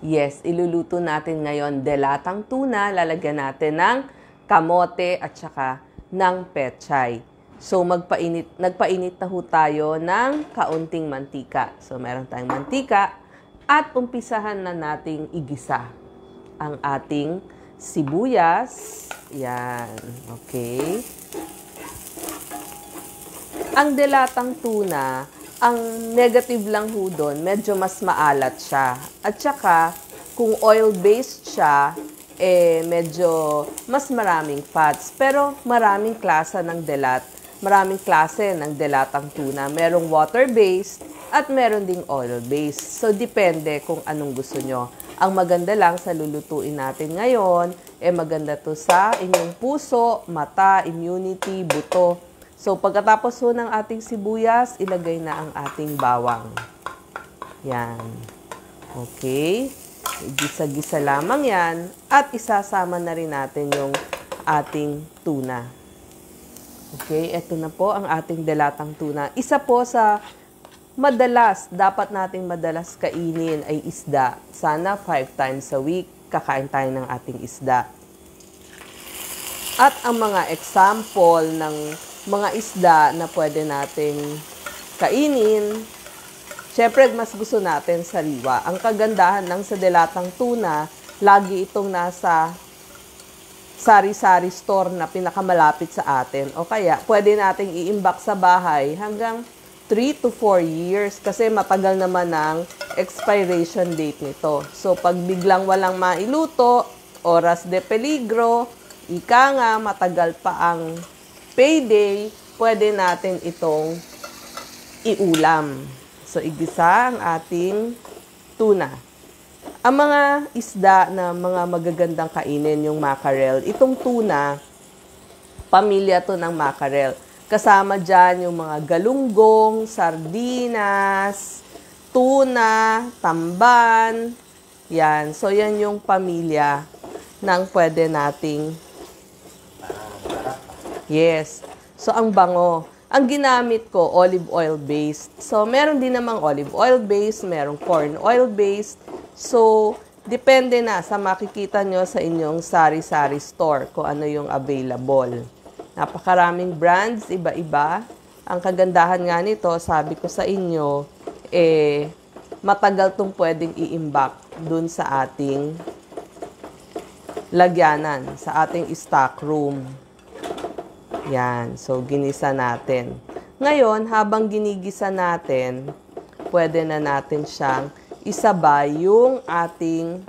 Yes, iluluto natin ngayon delatang tuna. Lalagyan natin ng kamote at saka ng pechay. So, nagpainit na ho tayo ng kaunting mantika. So, meron tayong mantika at umpisahan na nating igisa ang ating sibuyas. Yan. Okay. Ang delatang tuna, ang negative lang ho doon, medyo mas maalat siya. At saka, kung oil-based siya, medyo mas maraming fats. Pero maraming klase ng delat. Maraming klase ng delatang tuna. Merong water-based at meron ding oil-based. So, depende kung anong gusto nyo. Ang maganda lang sa lulutuin natin ngayon, maganda to sa inyong puso, mata, immunity, buto. So, pagkatapos ho ng ating sibuyas, ilagay na ang ating bawang. Yan. Okay. Gisa-gisa lamang yan. At isasama na rin natin yung ating tuna. Okay. Ito na po ang ating delatang tuna. Isa po sa dapat nating madalas kainin ay isda. Sana 5 times a week, kakain tayo ng ating isda. At ang mga example ng mga isda na pwede nating kainin, syempre mas gusto natin sariwa. Ang kagandahan lang sa delatang tuna, lagi itong nasa sari-sari store na pinakamalapit sa atin. O kaya, pwede nating iimbak sa bahay hanggang 3 to 4 years kasi matagal naman ang expiration date nito. So, pag biglang walang mailuto, oras de peligro, ika nga, matagal pa ang payday, pwede natin itong iulam. So, igisa ang ating tuna. Ang mga isda na mga magagandang kainin, yung mackerel, itong tuna, pamilya to ng mackerel. Kasama dyan yung mga galunggong, sardinas, tuna, tamban. Yan. So, yan yung pamilya ng pwede nating. Yes. So, ang bango. Ang ginamit ko, olive oil based. So, meron din namang olive oil based, merong corn oil based. So, depende na sa makikita nyo sa inyong sari-sari store kung ano yung available. Napakaraming brands, iba-iba. Ang kagandahan nga nito, sabi ko sa inyo, matagal tong pwedeng i-imbak dun sa ating lagyanan, sa ating stock room. Yan. So, ginisa natin. Ngayon, habang ginigisa natin, pwede na natin siyang isabay yung ating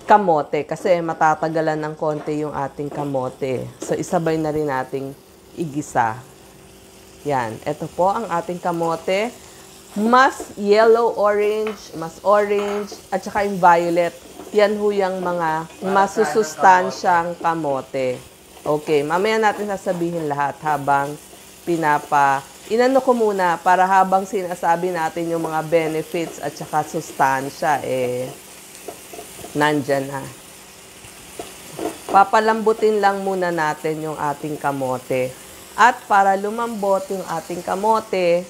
kamote. Kasi matatagalan ng konti yung ating kamote. So, isabay na rin nating igisa. Yan. Ito po ang ating kamote. Mas yellow-orange, mas orange, at saka yung violet. Yan ho yung mga masusustansyang kamote. Okay, mamaya natin sasabihin lahat habang inano ko muna para habang sinasabi natin yung mga benefits at saka sustansya, nandyan na. Papalambutin lang muna natin yung ating kamote. At para lumambot yung ating kamote,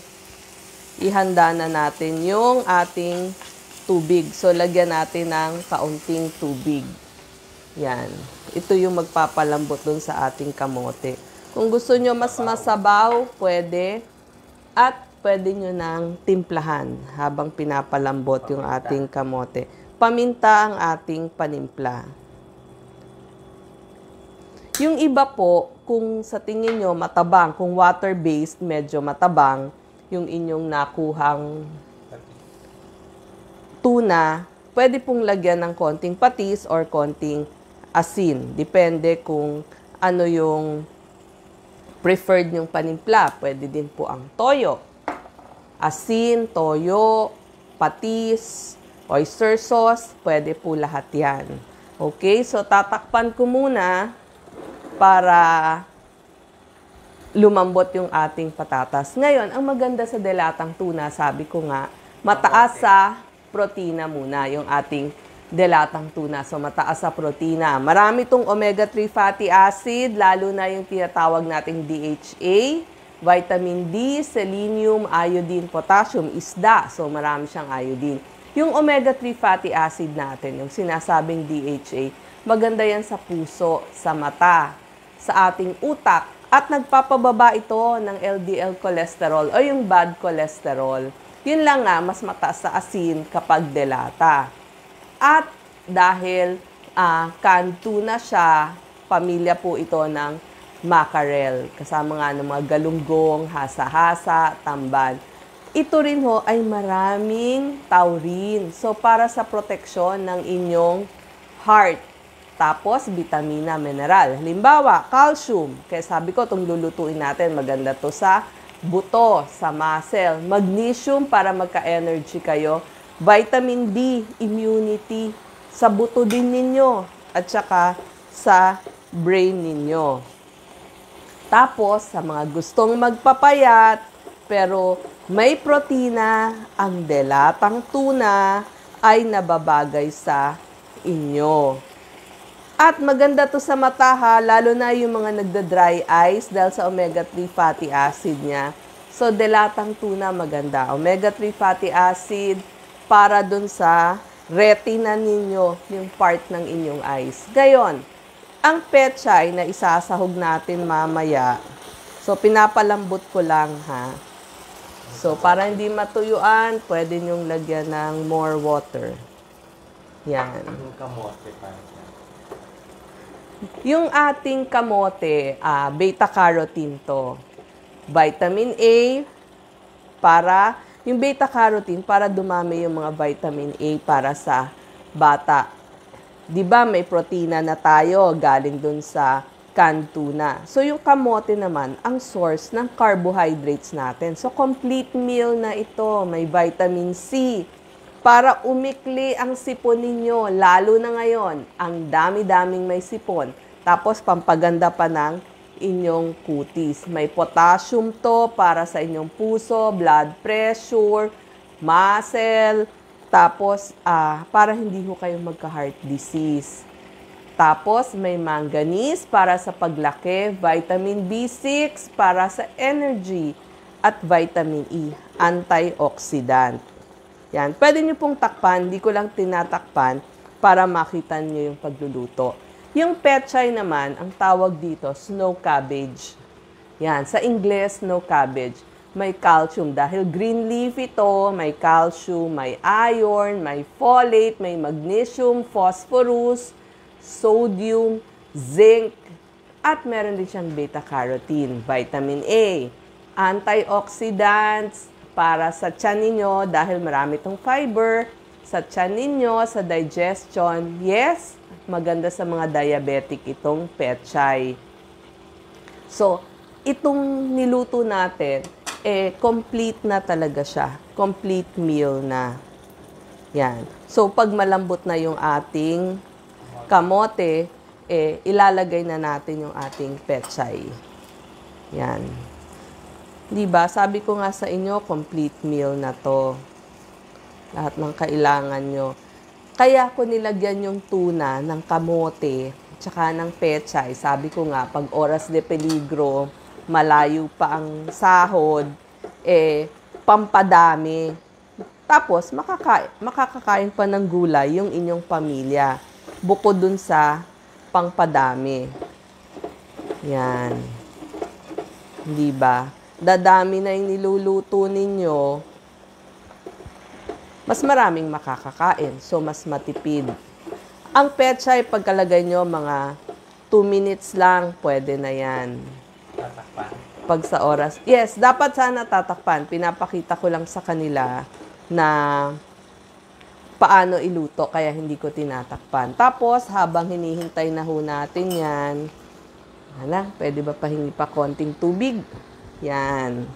ihanda na natin yung ating tubig. So, lagyan natin ng kaunting tubig. Yan. Ito yung magpapalambot dun sa ating kamote. Kung gusto nyo mas masabaw, pwede. At pwede nyo nang timplahan habang pinapalambot yung ating kamote. Paminta ang ating panimpla. Yung iba po, kung sa tingin nyo matabang, kung water-based, medyo matabang, yung inyong nakuhang tuna, pwede pong lagyan ng konting patis or konting asin. Depende kung ano yung preferred yung panimpla. Pwede din po ang toyo. Asin, toyo, patis, oyster sauce, pwede po lahat yan. Okay, so tatakpan ko muna para lumambot yung ating patatas. Ngayon, ang maganda sa delatang tuna, sabi ko nga, mataas sa protina muna yung ating delatang tuna. So, mataas sa protina. Marami itong omega-3 fatty acid, lalo na yung tinatawag nating DHA, vitamin D, selenium, iodine, potassium, isda. So, marami siyang iodine. Yung omega-3 fatty acid natin, yung sinasabing DHA, maganda yan sa puso, sa mata, sa ating utak, at nagpapababa ito ng LDL cholesterol o yung bad cholesterol. Yun lang nga, mas mataas sa asin kapag delata. At dahil canned tuna siya, pamilya po ito ng mackerel. Kasama nga ng mga galunggong, hasa-hasa, tamban. Ito rin ho ay maraming taurine. So, para sa proteksyon ng inyong heart. Tapos, vitamina, mineral. Halimbawa, calcium. Kaya sabi ko, itong lulutuin natin, maganda to sa buto, sa muscle. Magnesium para magka-energy kayo. Vitamin D, immunity. Sa buto din ninyo. At saka sa brain ninyo. Tapos, sa mga gustong magpapayat, pero may protina, ang delatang tuna ay nababagay sa inyo. At maganda to sa mata ha, lalo na yung mga nagda-dry eyes dahil sa omega-3 fatty acid niya. So, delatang tuna maganda. Omega-3 fatty acid para dun sa retina ninyo, yung part ng inyong eyes. Gayon, ang pechay na isasahog natin mamaya, so pinapalambot ko lang ha. So, para hindi matuyuan, pwede nyong lagyan ng more water. Yan. Yung kamote pa. Yung ating kamote, beta-carotene to. Vitamin A, para, yung beta-carotene, para dumami yung mga vitamin A para sa bata. Diba may protina na tayo galing dun sa canned tuna. So, yung kamote naman, ang source ng carbohydrates natin. So, complete meal na ito. May vitamin C. Para umikli ang sipon ninyo, lalo na ngayon, ang dami-daming may sipon. Tapos, pampaganda pa ng inyong kutis. May potassium to para sa inyong puso, blood pressure, muscle, tapos, para hindi ho kayo magka-heart disease. Tapos, may manganese para sa paglaki, vitamin B6 para sa energy, at vitamin E, antioxidant. Yan. Pwede nyo pong takpan, hindi ko lang tinatakpan para makita nyo yung pagluluto. Yung pechay naman, ang tawag dito, snow cabbage. Yan. Sa Ingles, snow cabbage. May calcium dahil green leaf ito, may calcium, may iron, may folate, may magnesium, phosphorus, sodium, zinc, at meron din siyang beta-carotene, vitamin A, antioxidants para sa tiyan ninyo dahil marami itong fiber, sa tiyan ninyo, sa digestion. Yes, maganda sa mga diabetic itong pechay. So, itong niluto natin, complete na talaga siya. Complete meal na. Yan. So, pag malambot na yung ating kamote, ilalagay na natin yung ating pechay. Yan. Diba? Sabi ko nga sa inyo, complete meal na to. Lahat ng kailangan nyo. Kaya ko nilagyan yung tuna ng kamote, tsaka ng pechay. Sabi ko nga, pag oras de peligro, malayo pa ang sahod, pampadami. Tapos, makakakain pa ng gulay yung inyong pamilya. Bukod dun sa pangpadami. Yan. Di ba? Dadami na yung niluluto ninyo, mas maraming makakakain. So, mas matipid. Ang pechay, pagkalagay nyo, mga 2 minutes lang, pwede na yan. Tatakpan. Pag sa oras. Yes, dapat sana tatakpan. Pinapakita ko lang sa kanila na paano iluto, kaya hindi ko tinatakpan. Tapos, habang hinihintay na ho natin yan, pwede ba pahingi pa konting tubig? Yan.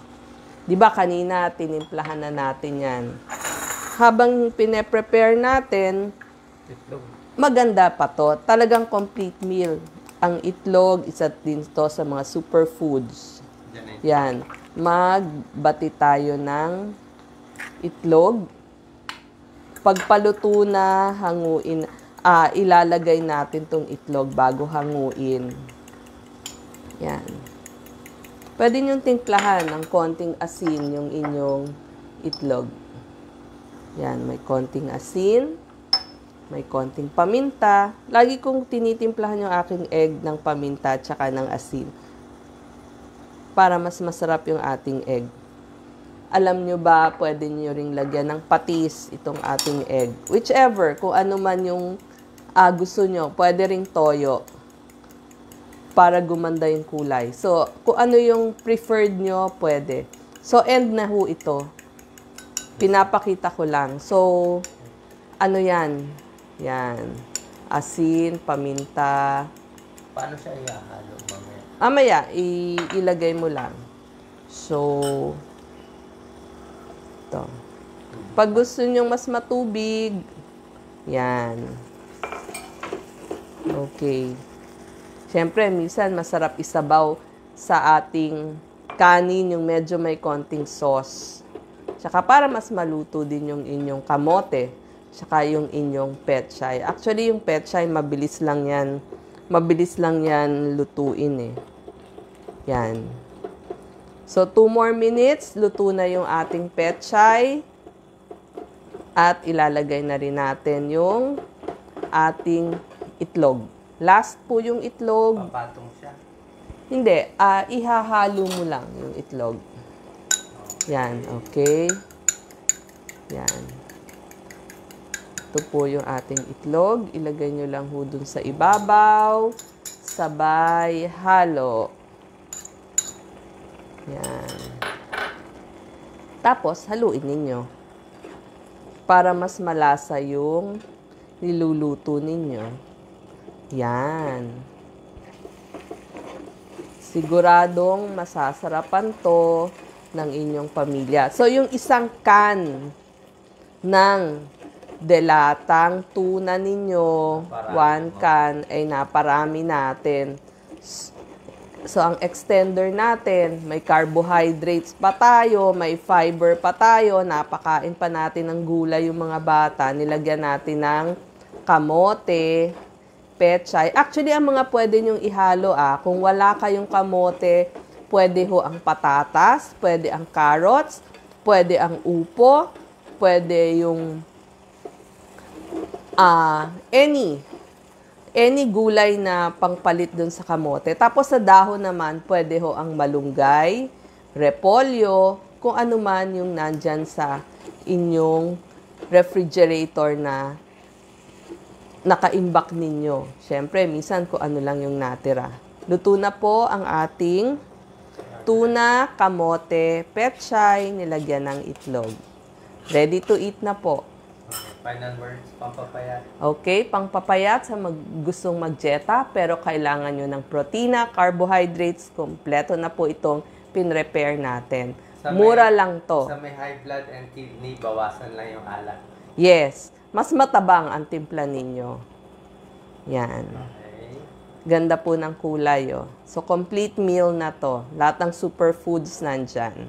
Di ba kanina, tinimplahan na natin yan. Habang pine-prepare natin, Itlog. maganda pa to. Talagang complete meal. Ang itlog, isa din to sa mga superfoods. Yan. Magbati tayo ng itlog. Pagpaluto na, hanguin. Ilalagay natin tong itlog bago hanguin. Yan. Pwede niyong timplahan ng konting asin yung inyong itlog. Yan, may konting asin, may konting paminta. Lagi kong tinitimplahan yung aking egg ng paminta at saka ng asin para mas masarap yung ating egg. Alam nyo ba, pwede nyo ring lagyan ng patis itong ating egg. Whichever, kung ano man yung gusto nyo. Pwede ring toyo para gumanda yung kulay. So, kung ano yung preferred nyo, pwede. So, end na ho ito. Pinapakita ko lang. So, ano yan? Yan. Asin, paminta. Paano siya ihahalo mamaya? Mamaya, ilagay mo lang. So, ito. Pag gusto nyong mas matubig, yan. Okay. Siyempre, minsan masarap isabaw sa ating kanin yung medyo may konting sauce. Tsaka para mas maluto din yung inyong kamote. Tsaka yung inyong petchay. Actually, yung petchay, mabilis lang yan lutuin eh. Yan. So, 2 more minutes, luto na yung ating petchay. At ilalagay na rin natin yung ating itlog. Last po yung itlog. Papatong siya. Hindi, ihahalo mo lang yung itlog. Yan, okay. Yan. Ito po yung ating itlog. Ilagay nyo lang ho dun sa ibabaw. Sabay halo. Yan. Tapos, haluin ninyo. Para mas malasa yung niluluto ninyo. Yan. Siguradong masasarapan to ng inyong pamilya. So, yung isang can ng delatang tuna ninyo, 1 can, ay naparami natin. So, ang extender natin, may carbohydrates pa tayo, may fiber pa tayo, napakain pa natin ng gulay yung mga bata, nilagyan natin ng kamote, petchay. Actually, ang mga pwede nyong ihalo, kung wala kayong kamote, pwede ho ang patatas, pwede ang carrots, pwede ang upo, pwede yung any gulay na pangpalit dun sa kamote. Tapos sa dahon naman, pwede ho ang malunggay, repolyo, kung ano man yung nandyan sa inyong refrigerator na nakaimbak ninyo. Siyempre, minsan kung ano lang yung natira. Luto na po ang ating tuna, kamote, petchay, nilagyan ng itlog. Ready to eat na po. Final words, pampapayat. Okay, pangpapayat sa gustong magjeta, pero kailangan nyo ng protina, carbohydrates, kompleto na po itong pinrepair natin. Mura lang to. Sa may high blood and kidney, bawasan lang yung alat. Yes, mas matabang ang timpla ninyo. Yan. Okay. Ganda po ng kulay, oh. So, complete meal na to. Lahat ng superfoods nandyan.